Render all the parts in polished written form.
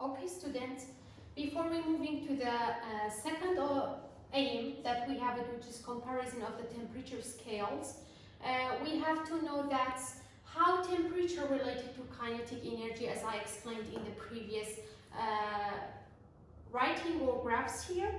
Okay, students, before we moving to the second aim that we have, which is comparison of the temperature scales, we have to know that how temperature related to kinetic energy, as I explained in the previous writing or graphs here.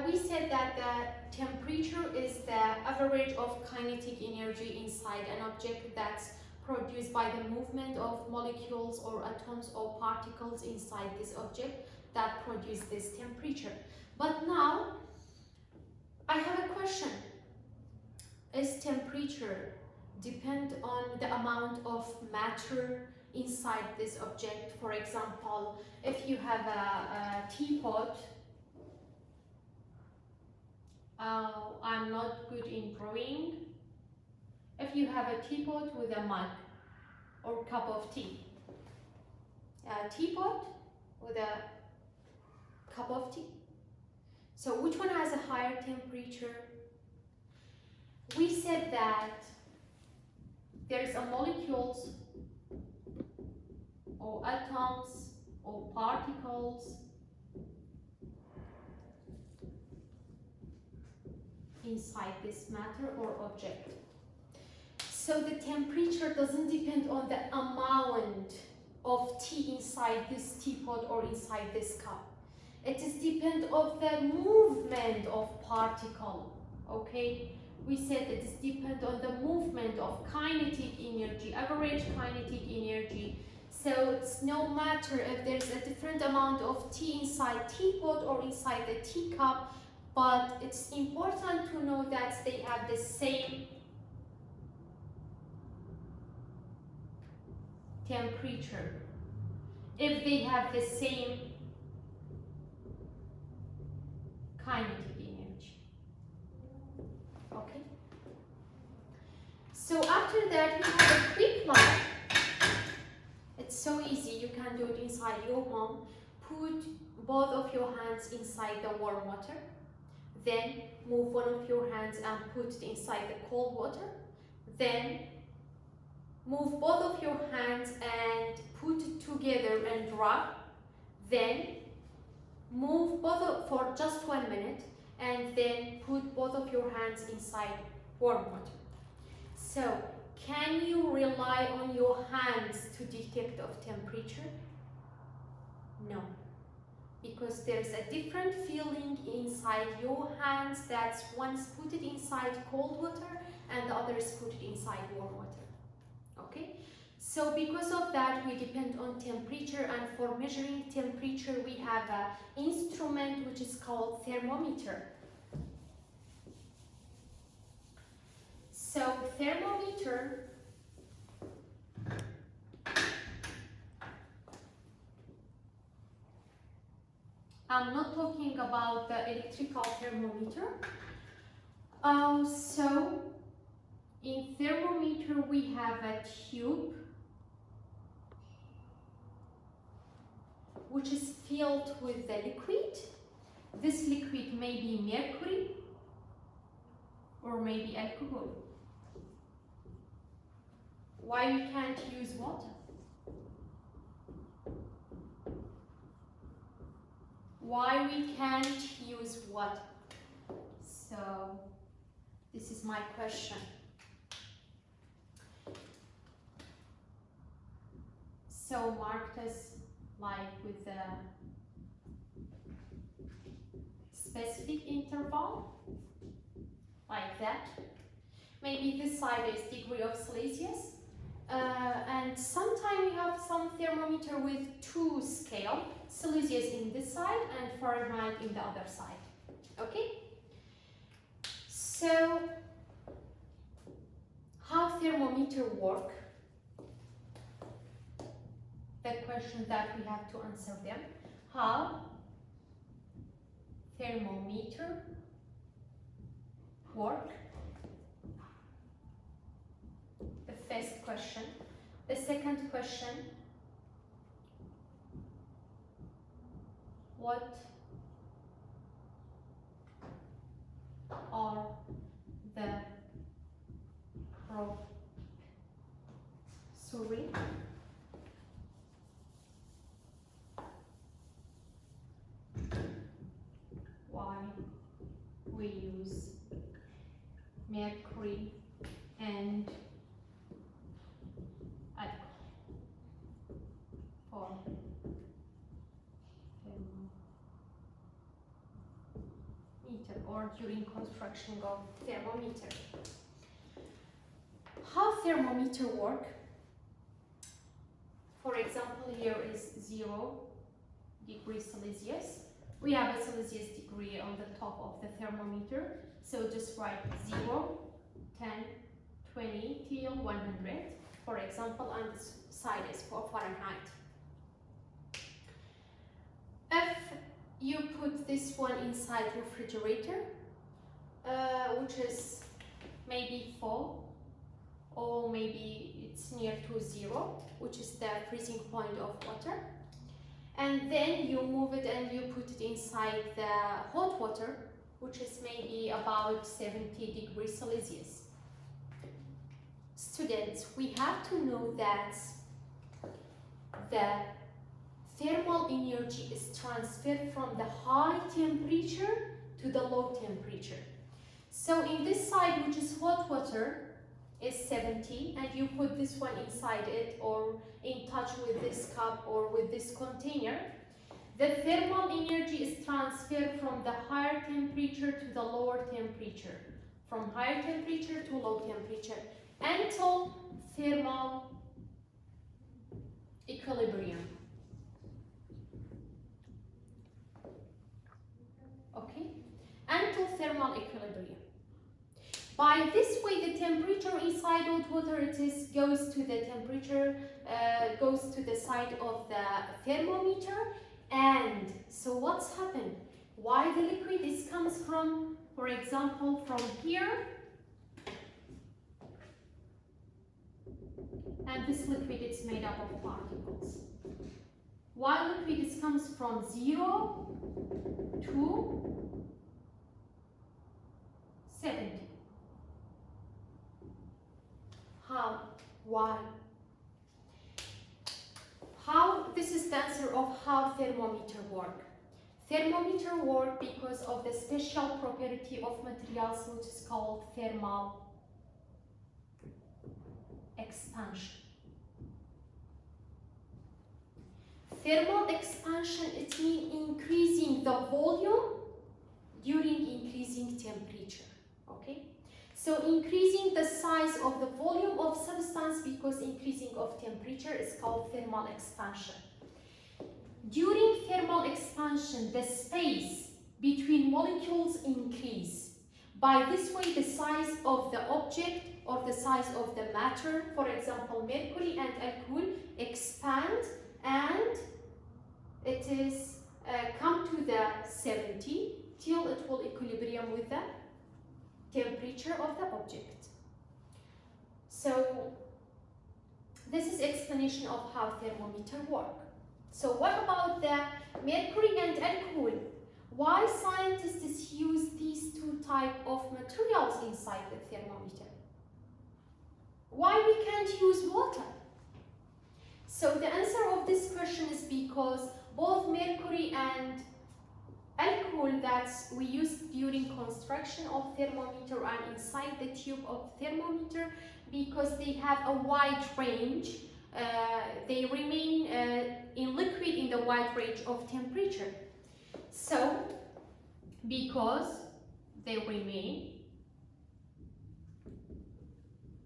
We said that the temperature is the average of kinetic energy inside an object that's produced by the movement of molecules or atoms or particles inside this object that produce this temperature. But now, I have a question. Is temperature depend on the amount of matter inside this object? For example, if you have a teapot, I'm not good in drawing. If you have a teapot with a mug or cup of tea, a teapot with a cup of tea. So which one has a higher temperature? We said that there's a molecules or atoms or particles inside this matter or object. So the temperature doesn't depend on the amount of tea inside this teapot or inside this cup. It is depend of the movement of particle. Okay, we said it is depend on the movement of kinetic energy, average kinetic energy. So it's no matter if there's a different amount of tea inside teapot or inside the teacup, but it's important to know that they have the same temperature. If they have the same kinetic energy. Okay. So after that, we have a quick one. It's so easy. You can do it inside your home. Put both of your hands inside the warm water. Then move one of your hands and put it inside the cold water. Then move both of your hands and put it together and rub. Then move for just 1 minute and then put both of your hands inside warm water. So, can you rely on your hands to detect of temperature? No. Because there's a different feeling inside your hands that's once put it inside cold water and the other is put it inside warm water. Okay? So because of that, we depend on temperature, and for measuring temperature, we have an instrument which is called thermometer. So thermometer I'm not talking about the electrical thermometer. So in thermometer, we have a tube which is filled with the liquid. This liquid may be mercury or maybe alcohol. Why we can't use water? Why we can't use water? So this is my question. So mark this like with a specific interval, like that. Maybe this side is degree of Celsius. And sometimes we have some thermometer with 2 scale, Celsius in this side and Fahrenheit in the other side. Okay? So, how thermometer work? The question that we have to answer them. How thermometer work? The first question. The second question, what are the mercury and alcohol for thermometer or during construction of thermometer. How thermometer work? For example, here is 0 degrees Celsius. We have a Celsius degree on the top of the thermometer. So just write 0, 10, 20 till 100. For example, and this side is for Fahrenheit. If you put this one inside refrigerator, which is maybe full, or maybe it's near to 0, which is the freezing point of water, and then you move it and you put it inside the hot water, which is maybe about 70 degrees Celsius. Students, we have to know that the thermal energy is transferred from the high temperature to the low temperature. So in this side, which is hot water, is 70, and you put this one inside it or in touch with this cup or with this container, the thermal energy is transferred from the higher temperature to the lower temperature, from higher temperature to low temperature, until thermal equilibrium. Okay? Until thermal equilibrium. By this way, the temperature inside hot water goes to the temperature, goes to the side of the thermometer. And so what's happened? Why the liquid comes from, for example, from here, and this liquid is made up of particles. Why liquid comes from 0 to 70? How? Why? How? This is the answer of how thermometer work. Thermometer work because of the special property of materials, which is called thermal expansion. Thermal expansion, it means increasing the volume during increasing temperature. Okay? So increasing the size of the volume of substance because increasing of temperature is called thermal expansion. During thermal expansion, the space between molecules increase. By this way, the size of the object or the size of the matter, for example, mercury and alcohol, expand, and it is come to the 70 till it will equilibrium with the temperature of the object. So this is explanation of how thermometer work. So what about the mercury and alcohol? Why scientists use these two types of materials inside the thermometer? Why we can't use water? So the answer of this question is because both mercury and alcohol that we use during construction of thermometer and inside the tube of thermometer, because they have a wide range, they remain in liquid in the wide range of temperature. So because they remain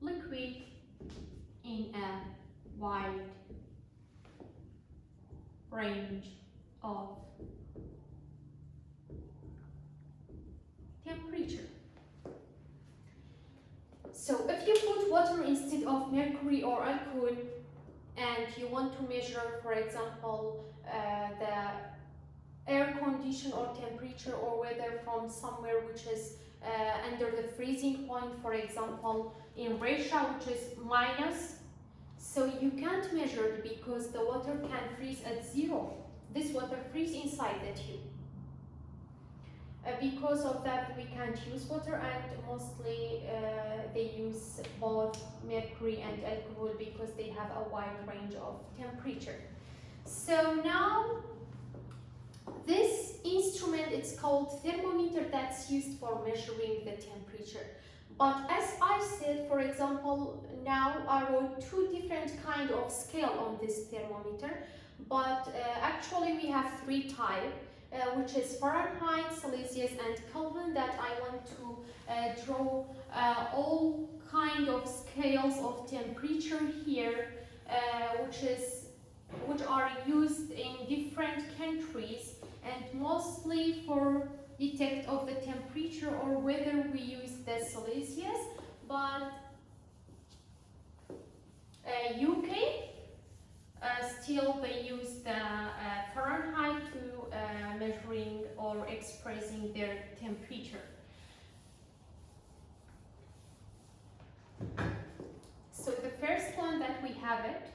liquid in a wide range of temperature. So if you put water instead of mercury or alcohol and you want to measure, for example, the air condition or temperature or weather from somewhere which is under the freezing point, for example, in Russia, which is minus, so you can't measure it because the water can freeze at 0. This water freezes inside the tube. Because of that, we can't use water, and mostly they use both mercury and alcohol because they have a wide range of temperature. So now this instrument, it's called thermometer, that's used for measuring the temperature. But as I said, for example, now I wrote two different kind of scale on this thermometer, but actually we have three types, which is Fahrenheit, Celsius, and Kelvin, that I want to draw all kind of scales of temperature here, which are used in different countries, and mostly for detect of the temperature or whether we use the Celsius, but UK still they use the Fahrenheit to measuring or expressing their temperature. So the first one that we have it,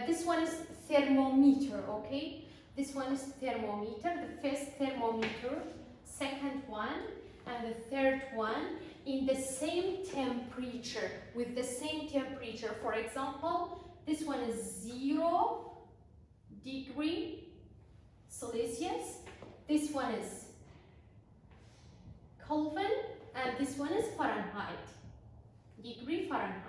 this one is thermometer, okay? This one is thermometer, the first thermometer, second one, and the third one in the same temperature, with the same temperature. For example, this one is 0 degree Celsius, this one is Kelvin, and this one is Fahrenheit, degree Fahrenheit.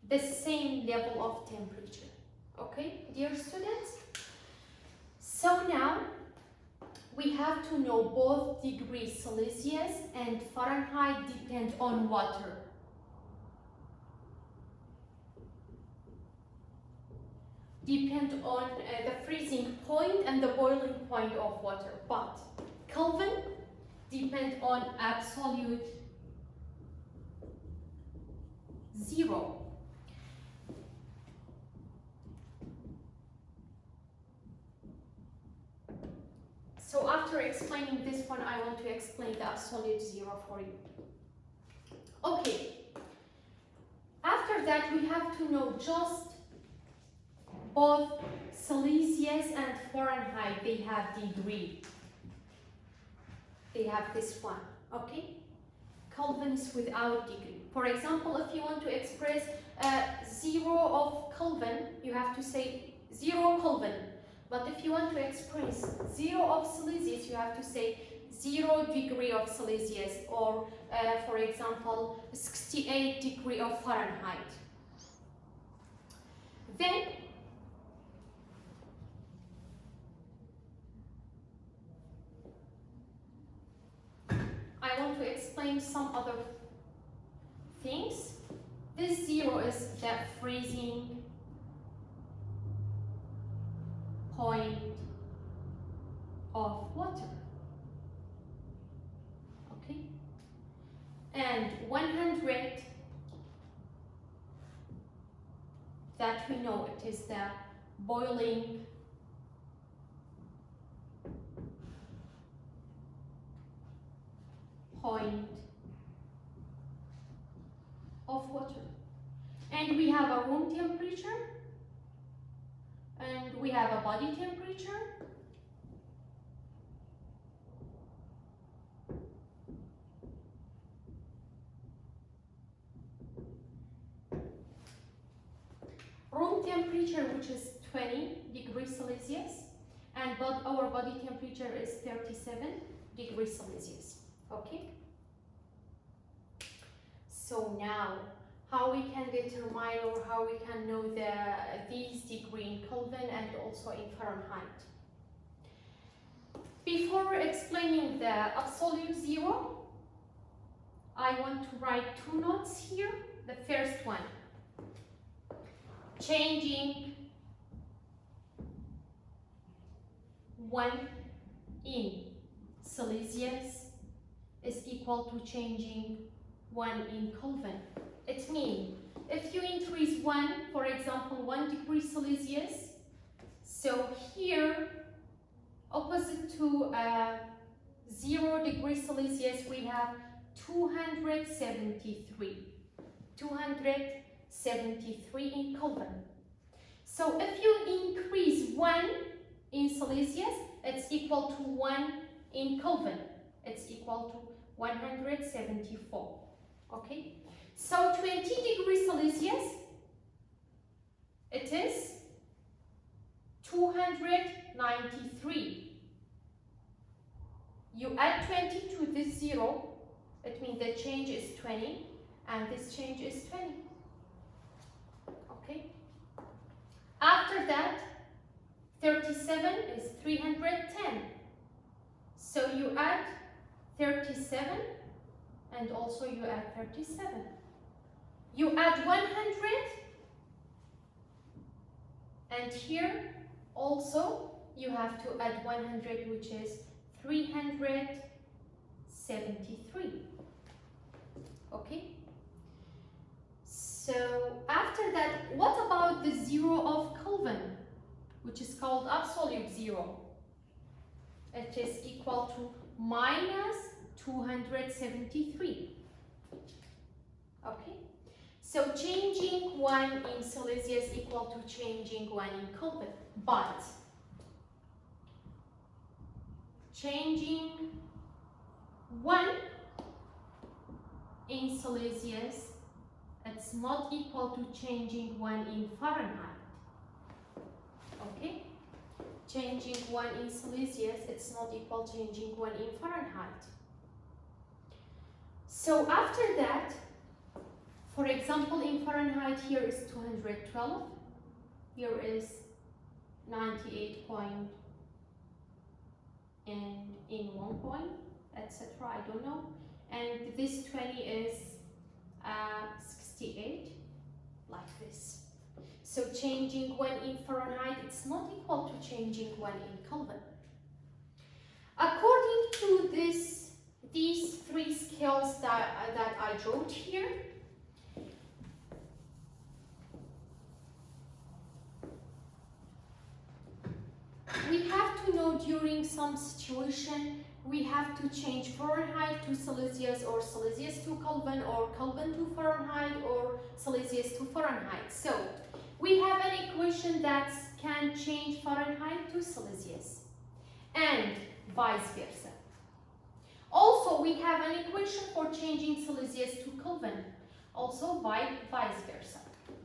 The same level of temperature, okay, dear students? So now, we have to know both degrees Celsius and Fahrenheit depend on water. Depend on the freezing point and the boiling point of water. But Kelvin depend on absolute 0. So after explaining this one, I want to explain the absolute 0 for you. Okay. After that, we have to know just both Celsius and Fahrenheit, they have degree. They have this one, okay? Kelvin is without degree. For example, if you want to express 0 of Kelvin, you have to say 0 Kelvin. But if you want to express 0 of Celsius, you have to say 0 degree of Celsius, or for example, 68 degree of Fahrenheit. Then, I want to explain some other things. This 0 is the freezing point of water, okay? And 100, that we know it is the boiling point of water. And we have a room temperature, and we have a body temperature, room temperature, which is 20 degrees Celsius, and our body temperature is 37 degrees Celsius, okay? So now, how we can determine or how we can know these degree in Kelvin and also in Fahrenheit. Before explaining the absolute 0, I want to write two notes here. The first one, changing 1 in Celsius is equal to changing 1 in Kelvin. It means if you increase 1, for example, 1 degree Celsius, so here, opposite to 0 degrees Celsius, we have 273. 273 in Kelvin. So if you increase 1 in Celsius, it's equal to 1 in Kelvin. It's equal to 174. Okay? So 20 degrees Celsius, it is 293. You add 20 to this 0, It means the change is 20 and this change is 20. Okay. After that, 37 is 310. So you add 37 and also you add 37. You add 100 and here also you have to add 100, which is 373. Okay? So after that, what about the zero of Kelvin, which is called absolute zero? It is equal to minus 273. Okay? So changing 1 in Celsius equal to changing 1 in Kelvin. But changing 1 in Celsius, it's not equal to changing 1 in Fahrenheit. Okay? Changing 1 in Celsius, it's not equal to changing 1 in Fahrenheit. So after that, for example, in Fahrenheit, here is 212, here is 98 point, and in 1 point, etc. I don't know. And this 20 is 68, like this. So changing 1 in Fahrenheit, it's not equal to changing 1 in Kelvin. According to these 3 scales that I wrote here, we have to know during some situation we have to change Fahrenheit to Celsius or Celsius to Kelvin or Kelvin to Fahrenheit or Celsius to Fahrenheit. So we have an equation that can change Fahrenheit to Celsius and vice versa. Also, we have an equation for changing Celsius to Kelvin, also vice versa.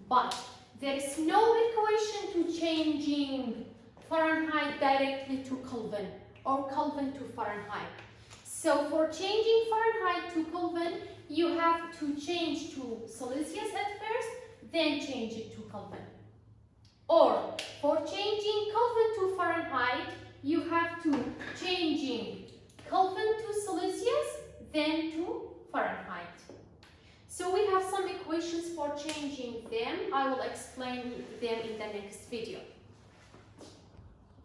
But there is no equation to changing Fahrenheit directly to Kelvin or Kelvin to Fahrenheit. So for changing Fahrenheit to Kelvin, you have to change to Celsius at first, then change it to Kelvin. Or for changing Kelvin to Fahrenheit, you have to changing Kelvin to Celsius, then to Fahrenheit. So we have some equations for changing them. I will explain them in the next video.